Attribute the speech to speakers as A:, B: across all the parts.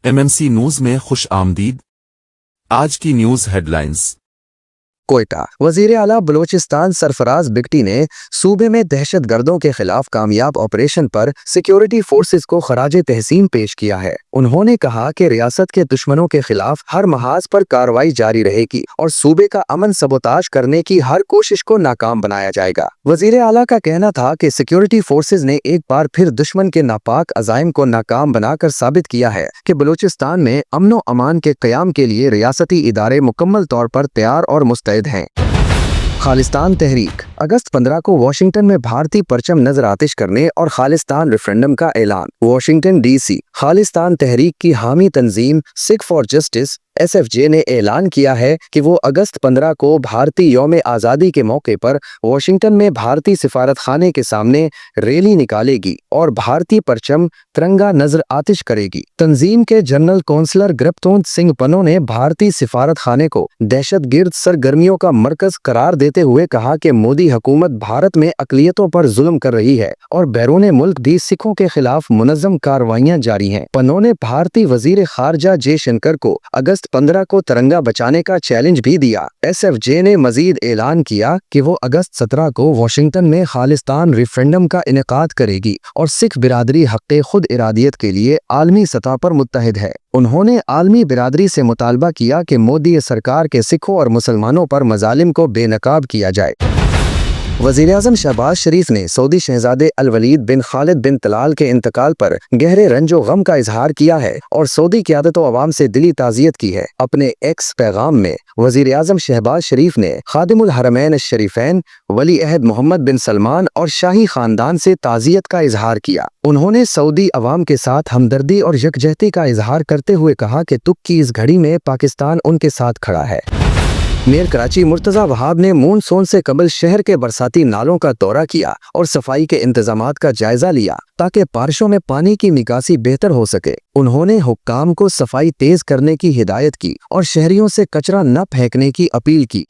A: MMC news में खुश आमदीद। आज की न्यूज हेडलाइंस।
B: कोयटा वजीर आला बलोचिस्तान सरफराज बिगटी ने सूबे में दहशतगर्दों के खिलाफ कामयाब ऑपरेशन पर सिक्योरिटी फोर्सेस को खराजे तहसीन पेश किया है। उन्होंने कहा कि रियासत के दुश्मनों के खिलाफ हर महाज पर कार्रवाई जारी रहेगी और सूबे का अमन सबोताज करने की हर कोशिश को नाकाम बनाया जाएगा। वजीर आला का कहना था कि सिक्योरिटी फोर्सेस ने एक बार फिर दुश्मन के नापाक अज़ाइम को नाकाम बनाकर साबित किया है कि बलोचिस्तान में अमन व अमान के क़याम के लिए रियासती इदारे मुकम्मल तौर पर तैयार और मुस्तैद हैं। खालिस्तान तहरीक अगस्त 15 को वाशिंगटन में भारतीय परचम नजर आतिश करने और खालिस्तान रेफरेंडम का ऐलान। वाशिंगटन डीसी खालिस्तान तहरीक की हामी तंजीम सिख फॉर जस्टिस SFJ ने ऐलान किया है कि वो अगस्त 15 को भारतीय यौम आज़ादी के मौके पर वाशिंगटन में भारतीय सिफारत खाने के सामने रैली निकालेगी और भारतीय परचम तिरंगा नजर आतिश करेगी। तंजीम के जनरल कौंसलर गिरफ्तोंत सिंह पन्नो ने भारतीय सिफारत खाने को दहशतगर्द सरगर्मियों का मरकज करार देते हुए कहा कि मोदी हुकूमत भारत में अकलियतों पर जुल्म कर रही है और बैरून मुल्क भी सिखों के खिलाफ मुनज़्ज़म कार्रवाइयां जारी हैं। पन्नो ने भारतीय वजीर खारजा जयशंकर को अगस्त 15 को तिरंगा बचाने का चैलेंज भी दिया। SFJ ने मजीद ऐलान किया कि वो अगस्त 17 को वाशिंगटन में खालिस्तान रेफरेंडम का इनेकाद करेगी और सिख बिरादरी हक़ खुद इरादियत के लिए आलमी सतह पर मुत्तहिद है। उन्होंने आलमी बिरादरी से मुतालबा किया कि मोदी सरकार के सिखों और मुसलमानों पर मजालिम को बेनकाब किया जाए। वज़ीर-ए-आज़म शहबाज शरीफ ने सऊदी शहजादे अल वलीद बिन खालिद बिन तलाल के इंतकाल पर गहरे रंजो गम का इजहार किया है और सऊदी क़यादत व अवाम से दिली ताज़ियत की है। अपने एक्स पैगाम में वज़ीर-ए-आज़म शहबाज शरीफ ने खादिमुल हरमैन शरीफैन वली अहद मोहम्मद बिन सलमान और शाही खानदान से ताज़ियत का इजहार किया। उन्होंने सऊदी अवाम के साथ हमदर्दी और यकजहती का इजहार करते हुए कहा कि तुक की इस घड़ी में पाकिस्तान उनके साथ खड़ा है। मेयर कराची मुर्तज़ा वहाब ने मानसून से कबल शहर के बरसाती नालों का दौरा किया और सफाई के इंतजामात का जायजा लिया ताकि बारिशों में पानी की निकासी बेहतर हो सके। उन्होंने हुक्काम को सफाई तेज करने की हिदायत की और शहरियों से कचरा न फेंकने की अपील की।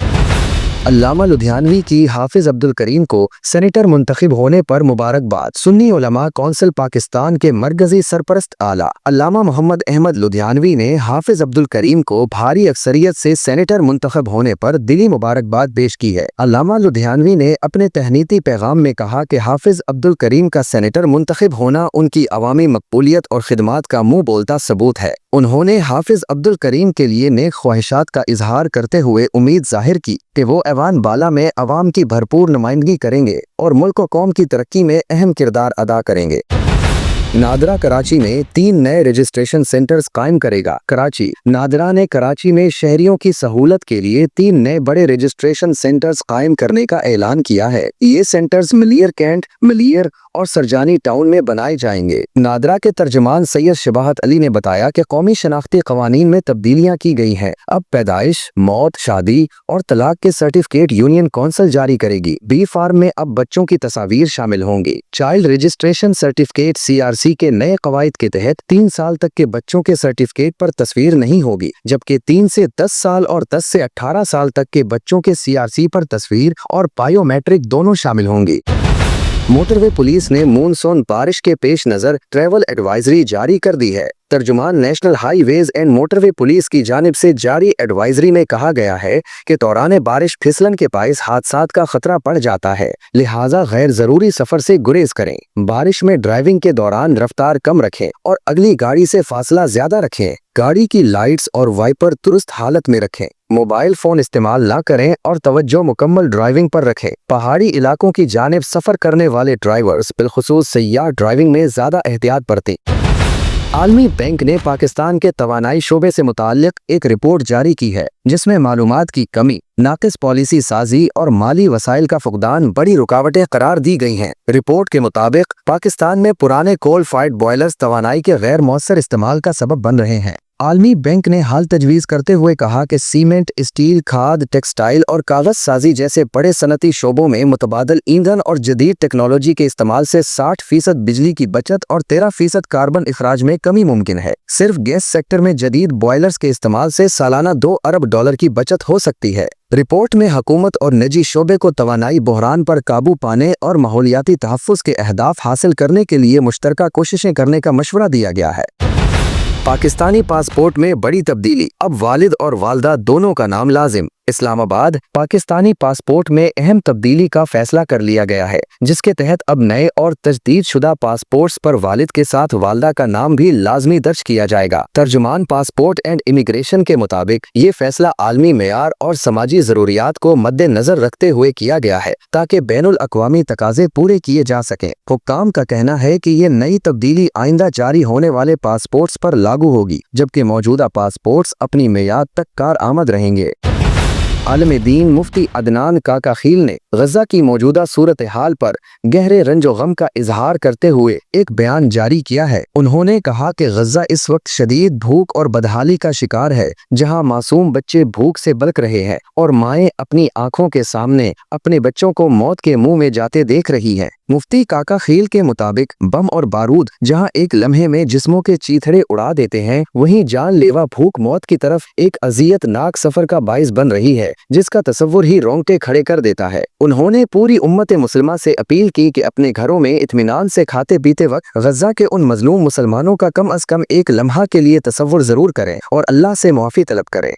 B: अल्लामा लुधियानवी की हाफिज अब्दुल करीम को सेनेटर मुंतखब होने पर मुबारकबाद। सुन्नी उलमा कौंसिल पाकिस्तान के मरकजी सरपरस्त आला अल्लामा मोहम्मद अहमद लुधियानवी ने हाफिज अब्दुल करीम को भारी अक्सरियत से सेनेटर मुंतखब होने पर दिली मुबारकबाद पेश की है। अल्लामा लुधियानवी ने अपने तहनीती पैगाम में कहा कि हाफिज अब्दुल करीम का सेनेटर मुंतखब होना उनकी अवामी मकबूलियत और खिदमात का मुँह बोलता सबूत है। उन्होंने हाफिज अब्दुल करीम के लिए नेक ख्वाहिशात का इजहार करते हुए उम्मीद जाहिर की कि वो ऐवान बाला में अवाम की भरपूर नुमाइंदगी करेंगे और मुल्क व कौम की तरक्की में अहम किरदार अदा करेंगे। नादरा कराची में 3 नए रजिस्ट्रेशन सेंटर्स कायम करेगा। कराची नादरा ने कराची में शहरियों की सहूलत के लिए 3 नए बड़े रजिस्ट्रेशन सेंटर्स कायम करने का ऐलान किया है। ये सेंटर्स मलियर कैंट, मलियर और सरजानी टाउन में बनाए जाएंगे। नादरा के तर्जमान सैयद शबाहत अली ने बताया कि कौमी शनाख्ती कवानीन में तब्दीलियां की गई हैं। अब पैदाइश, मौत, शादी और तलाक के सर्टिफिकेट यूनियन कौंसिल जारी करेगी। बी फार्म में अब बच्चों की तस्वीर शामिल होंगी। चाइल्ड रजिस्ट्रेशन सर्टिफिकेट CRC के नए कवायद के तहत 3 साल तक के बच्चों के सर्टिफिकेट पर तस्वीर नहीं होगी, जबकि 3 से 10 साल और 10 से 18 साल तक के बच्चों के CRC पर तस्वीर और बायोमेट्रिक दोनों शामिल होंगी। मोटरवे पुलिस ने मानसून बारिश के पेश नजर ट्रैवल एडवाइजरी जारी कर दी है। तर्जुमान national highways and motorway police की जानिब से जारी एडवाइजरी में कहा गया है कि दौरान बारिश फिसलन के बाइस हादसात का खतरा बढ़ जाता है, लिहाजा गैर जरूरी सफर से गुरेज करें। बारिश में ड्राइविंग के दौरान रफ्तार कम रखें और अगली गाड़ी से फासला ज्यादा रखें। गाड़ी की लाइट्स और वाइपर दुरुस्त हालत में रखें। मोबाइल फोन इस्तेमाल न करें और तवज्जो मुकम्मल ड्राइविंग पर रखें। पहाड़ी इलाकों की जानिब सफर करने वाले ड्राइवर्स बिलखुसूस सय्याह ड्राइविंग में ज्यादा एहतियात बरतें। आलमी बैंक ने पाकिस्तान के तवानाई शोबे से मुताल्लिक एक रिपोर्ट जारी की है, जिसमें मालूमात की कमी, नाकिस पॉलिसी साजी और माली वसाइल का फुकदान बड़ी रुकावटें करार दी गई हैं। रिपोर्ट के मुताबिक पाकिस्तान में पुराने कोल फायर्ड बॉयलर्स तवानाई के गैर मौसर इस्तेमाल का सबब बन रहे हैं। आलमी बैंक ने हाल तजवीज़ करते हुए कहा कि सीमेंट, स्टील, खाद, टेक्सटाइल और कागज साजी जैसे बड़े सनती शोबों में मुतबादल ईंधन और जदीद टेक्नोलॉजी के इस्तेमाल से 60% बिजली की बचत और 13% कार्बन इखराज में कमी मुमकिन है। सिर्फ गैस सेक्टर में जदीद बॉयलर्स के इस्तेमाल से सालाना $2 अरब की बचत हो सकती है। रिपोर्ट में हुकूमत और निजी शोबे को तवानाई बहरान पर काबू पाने और माहौलियाती तहफ़्फ़ुज़ के अहदाफ हासिल करने के लिए मुश्तरका कोशिशें करने का मशवरा दिया गया है। पाकिस्तानी पासपोर्ट में बड़ी तब्दीली, अब वालिद और वालदा दोनों का नाम लाजिम। इस्लामाबाद। पाकिस्तानी पासपोर्ट में अहम तब्दीली का फैसला कर लिया गया है, जिसके तहत अब नए और तजदीद शुदा पासपोर्ट्स पर वालिद के साथ वालदा का नाम भी लाजमी दर्ज किया जाएगा। तर्जुमान पासपोर्ट एंड इमिग्रेशन के मुताबिक ये फैसला आलमी मेयार और समाजी जरूरियात को मद्देनजर रखते हुए किया गया है, ताकि बैनुल अक़वामी तकाजे पूरे किए जा सकें। हुक्काम का कहना है कि ये नई तब्दीली आइंदा जारी होने वाले पासपोर्ट्स पर लागू होगी, जबकि मौजूदा पासपोर्ट्स अपनी मियाद तक कारआमद रहेंगे। आलम दीन मुफ्ती अदनान काका खील ने गजा की मौजूदा सूरत हाल पर गहरे रंजो गम का इजहार करते हुए एक बयान जारी किया है। उन्होंने कहा कि गजा इस वक्त शदीद भूख और बदहाली का शिकार है, जहां मासूम बच्चे भूख से बलक रहे हैं और माएँ अपनी आंखों के सामने अपने बच्चों को मौत के मुंह में जाते देख रही हैं। मुफ्ती काका खील के मुताबिक बम और बारूद जहां एक लम्हे में जिस्मों के चीथड़े उड़ा देते हैं, वहीं जानलेवा भूख मौत की तरफ एक अजियतनाक सफर का बाइस बन रही है, जिसका तसव्वुर ही रोंगटे खड़े कर देता है। उन्होंने पूरी उम्मत मुसलमा से अपील की कि अपने घरों में इत्मीनान से खाते पीते वक्त गजा के उन मजलूम मुसलमानों का कम अज कम एक लम्हा के लिए तसव्वुर जरूर करें और अल्लाह से मुआफी तलब करें।